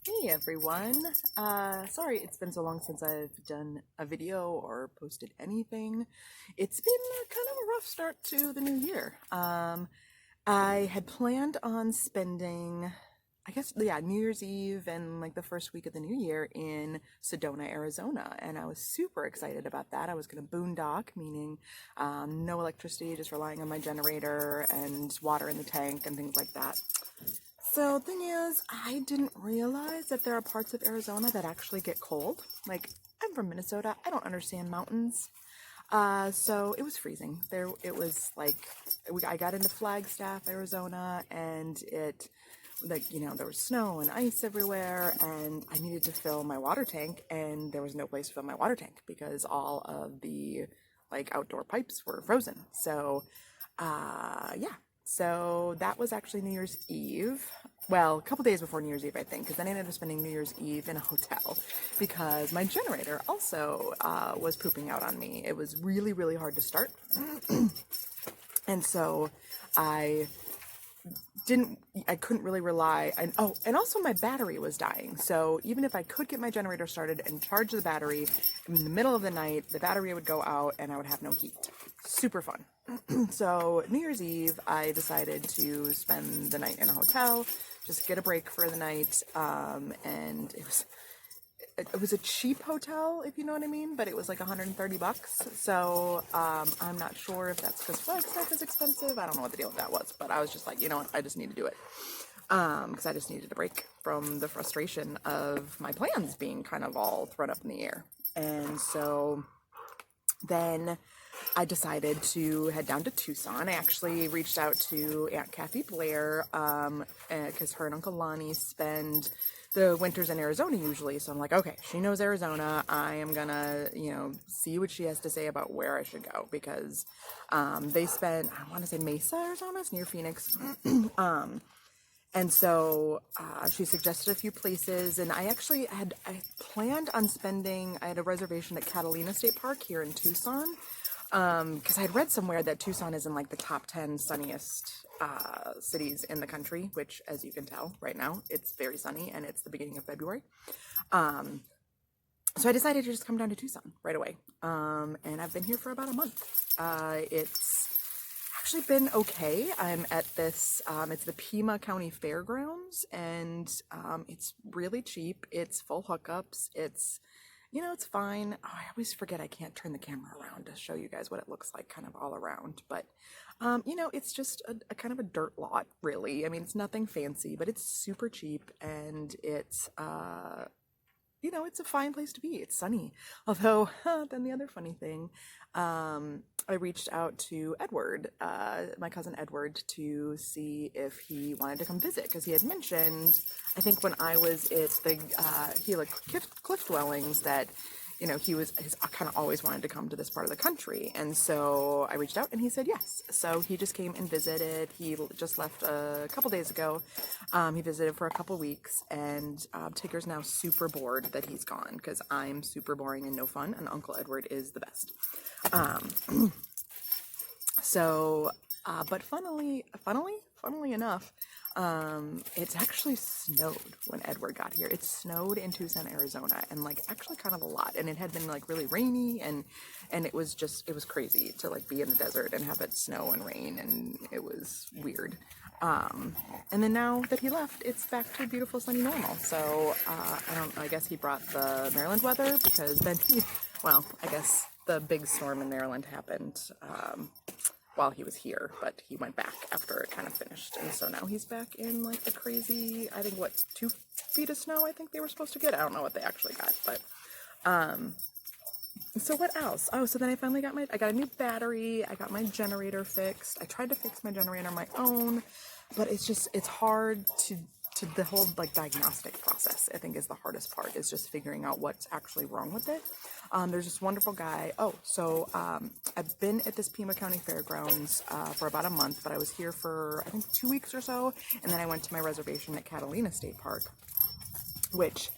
Hey everyone. Sorry it's been so long since I've done a video or posted anything. It's been kind of a rough start to the new year. I had planned on spending, I guess, yeah, New Year's Eve and like the first week of the new year in Sedona, Arizona, and I was super excited about that. I was going to boondock, meaning no electricity, just relying on my generator and water in the tank and things like that. So thing is, I didn't realize that there are parts of Arizona that actually get cold. Like, I'm from Minnesota. I don't understand mountains. So it was freezing. It was like, I got into Flagstaff, Arizona, and there was snow and ice everywhere, and I needed to fill my water tank, and there was no place to fill my water tank because all of the, like, outdoor pipes were frozen. So, yeah. So that was actually New Year's Eve. Well, a couple days before New Year's Eve, I think, because then I ended up spending New Year's Eve in a hotel because my generator also was pooping out on me. It was really, really hard to start. And so I I couldn't really rely, and also my battery was dying. So even if I could get my generator started and charge the battery, in the middle of the night, the battery would go out and I would have no heat. Super fun. So New Year's Eve, I decided to spend the night in a hotel, just get a break for the night, and it was a cheap hotel, if you know what I mean, but it was like $130. So I'm not sure if that's because Flagstaff is expensive. I don't know what the deal with that was, but I was just like, you know what, I just need to do it. Because I just needed a break from the frustration of my plans being kind of all thrown up in the air. And so then I decided to head down to Tucson. I actually reached out to Aunt Kathy Blair because her and Uncle Lonnie spend the winters in Arizona usually. So I'm like, okay, she knows Arizona. I am gonna, see what she has to say about where I should go because they spent, I want to say Mesa, Arizona, it's near Phoenix. And so she suggested a few places, and I planned on I had a reservation at Catalina State Park here in Tucson, because I had read somewhere that Tucson is in like the top 10 sunniest cities in the country, which, as you can tell right now, it's very sunny and it's the beginning of February. So I decided to just come down to Tucson right away, and I've been here for about a month. It's actually been okay. I'm at this, it's the Pima County Fairgrounds, and it's really cheap. It's full hookups. It's fine. Oh, I always forget I can't turn the camera around to show you guys what it looks like kind of all around. But, it's just a kind of a dirt lot, really. I mean, it's nothing fancy, but it's super cheap, and it's a fine place to be. It's sunny. Although, then the other funny thing, I reached out to Edward, my cousin Edward, to see if he wanted to come visit because he had mentioned, I think when I was at the Gila Cliff Dwellings, that he's kind of always wanted to come to this part of the country. And so I reached out and he said yes. So he just came and visited. He just left a couple days ago. He visited for a couple weeks, and Tigger's now super bored that he's gone because I'm super boring and no fun, and Uncle Edward is the best. But funnily enough, it's actually snowed when Edward got here. It snowed in Tucson, Arizona, and like actually kind of a lot. And it had been like really rainy, and it was crazy to like be in the desert and have it snow and rain, and it was weird. And then now that he left, it's back to beautiful sunny normal. So I guess he brought the Maryland weather because then I guess the big storm in Maryland happened while he was here, but he went back after it kind of finished, and so now he's back in like the crazy, I think 2 feet of snow I think they were supposed to get. I don't know what they actually got, but so what else? Oh, so then I finally got a new battery. I got my generator fixed. I tried to fix my generator on my own, but it's hard to the whole like diagnostic process, I think, is the hardest part, is just figuring out what's actually wrong with it. There's this wonderful guy. I've been at this Pima County Fairgrounds for about a month, but I was here for I think 2 weeks or so, and then I went to my reservation at Catalina State Park, which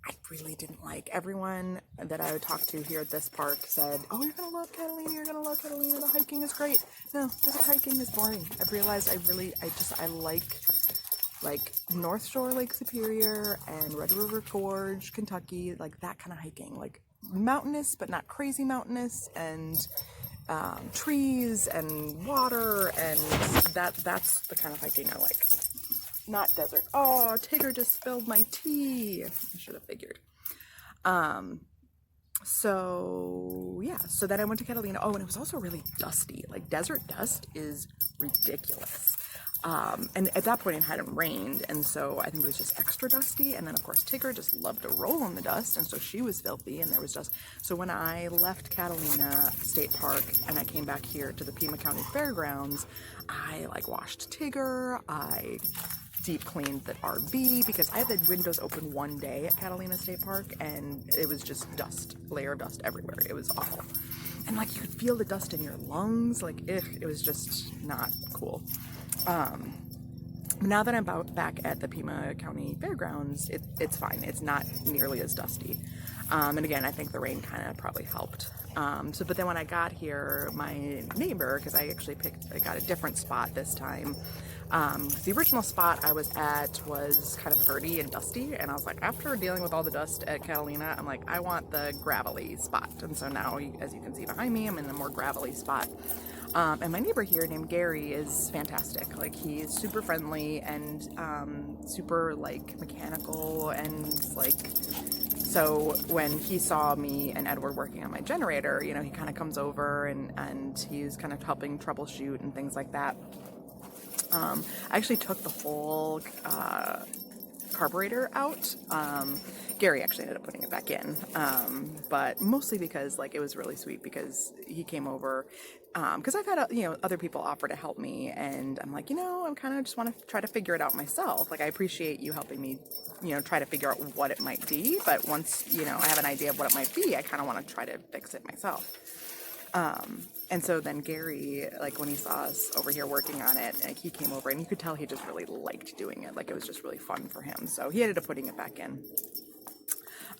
I really didn't like. Everyone that I would talk to here at this park said, "Oh, you're gonna love Catalina. You're gonna love Catalina. The hiking is great." No, the hiking is boring. I've realized I like like North Shore, Lake Superior, and Red River Gorge, Kentucky, like that kind of hiking, like mountainous but not crazy mountainous, and trees and water, and that's the kind of hiking I like. Not desert. Oh, Tigger just spilled my tea. I should have figured. So yeah, so then I went to Catalina. Oh, and it was also really dusty. Like desert dust is ridiculous. And at that point it hadn't rained, and so I think it was just extra dusty. And then of course Tigger just loved to roll in the dust, and so she was filthy, and there was dust. So when I left Catalina State Park and I came back here to the Pima County Fairgrounds, I like washed Tigger, I deep cleaned the RV, because I had the windows open one day at Catalina State Park and it was just dust, layer of dust everywhere. It was awful. And like you could feel the dust in your lungs, like it was just not cool. Now that I'm back at the Pima County Fairgrounds, it's fine. It's not nearly as dusty. And again, I think the rain kind of probably helped. But then when I got here, my neighbor, because I got a different spot this time. The original spot I was at was kind of dirty and dusty, and I was like, after dealing with all the dust at Catalina, I'm like, I want the gravelly spot. And so now, as you can see behind me, I'm in the more gravelly spot. And my neighbor here named Gary is fantastic. Like, he's super friendly and super like mechanical, and like, so when he saw me and Edward working on my generator, you know, he kind of comes over and he's kind of helping troubleshoot and things like that. I actually took the whole carburetor out. Gary actually ended up putting it back in, but mostly because like it was really sweet, because he came over, because I've had other people offer to help me, and I'm like, I'm kind of just want to try to figure it out myself. Like, I appreciate you helping me, try to figure out what it might be, but once I have an idea of what it might be, I kind of want to try to fix it myself. And so then Gary, like when he saw us over here working on it, like he came over and you could tell he just really liked doing it. Like, it was just really fun for him. So he ended up putting it back in.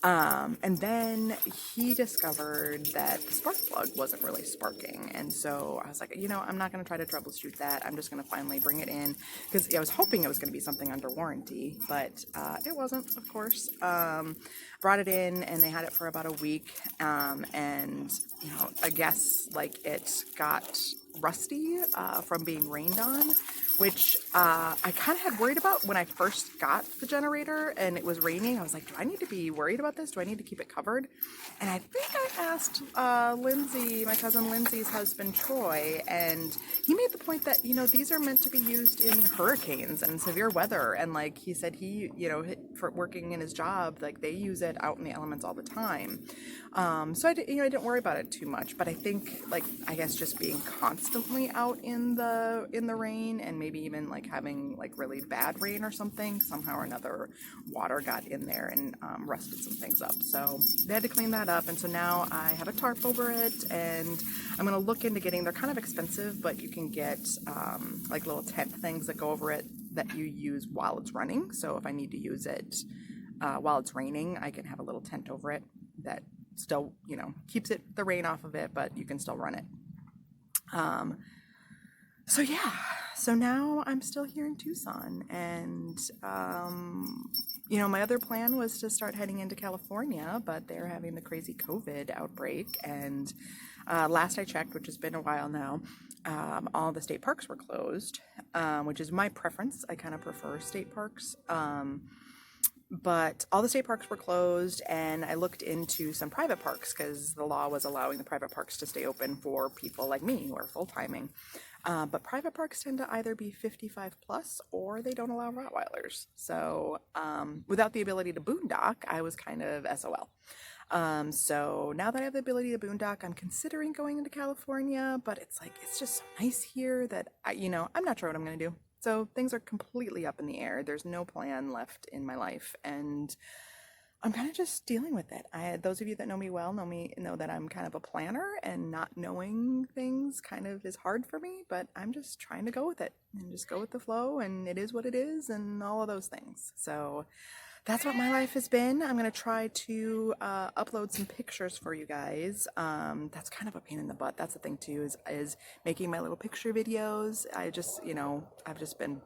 And then he discovered that the spark plug wasn't really sparking. And so I was like, I'm not going to try to troubleshoot that. I'm just going to finally bring it in, because I was hoping it was going to be something under warranty, but it wasn't, of course. Brought it in and they had it for about a week. And, I guess like it got rusty from being rained on, which I kind of had worried about when I first got the generator and it was raining. I was like, do I need to be worried about this? Do I need to keep it covered? And I think I asked Lindsay, my cousin Lindsay's husband, Troy, and he made the point that, these are meant to be used in hurricanes and severe weather. And like he said, he, for working in his job, like they use it out in the elements all the time. So I didn't worry about it too much, but I think like, I guess just being constantly out in the rain, and maybe even like having like really bad rain or something, somehow or another water got in there and rusted some things up. So they had to clean that up, and so now I have a tarp over it, and I'm going to look into getting, they're kind of expensive, but you can get like little tent things that go over it that you use while it's running. So if I need to use it while it's raining, I can have a little tent over it that still, keeps the rain off of it, but you can still run it. So yeah, so now I'm still here in Tucson, and my other plan was to start heading into California, but they're having the crazy COVID outbreak, and last I checked, which has been a while now, all the state parks were closed, which is my preference. I kind of prefer state parks. But all the state parks were closed, and I looked into some private parks because the law was allowing the private parks to stay open for people like me who are full-timing. But private parks tend to either be 55 plus or they don't allow Rottweilers. So without the ability to boondock, I was kind of SOL. So now that I have the ability to boondock, I'm considering going into California, but it's just so nice here that I'm not sure what I'm going to do. So things are completely up in the air. There's no plan left in my life, and I'm kind of just dealing with it. Those of you that know me well know that I'm kind of a planner, and not knowing things kind of is hard for me, but I'm just trying to go with it and just go with the flow, and it is what it is, and all of those things. So that's what my life has been. I'm going to try to upload some pictures for you guys. That's kind of a pain in the butt. That's the thing too, is making my little picture videos. I've just been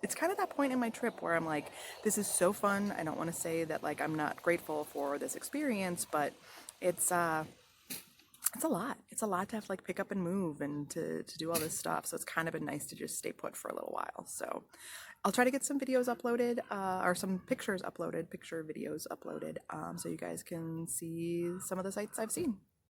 it's kind of that point in my trip where I'm like, this is so fun. I don't want to say that like I'm not grateful for this experience, but it's it's a lot. It's a lot to have to like pick up and move and to do all this stuff. So it's kind of been nice to just stay put for a little while. So I'll try to get some videos uploaded, or some pictures uploaded, picture videos uploaded, so you guys can see some of the sights I've seen.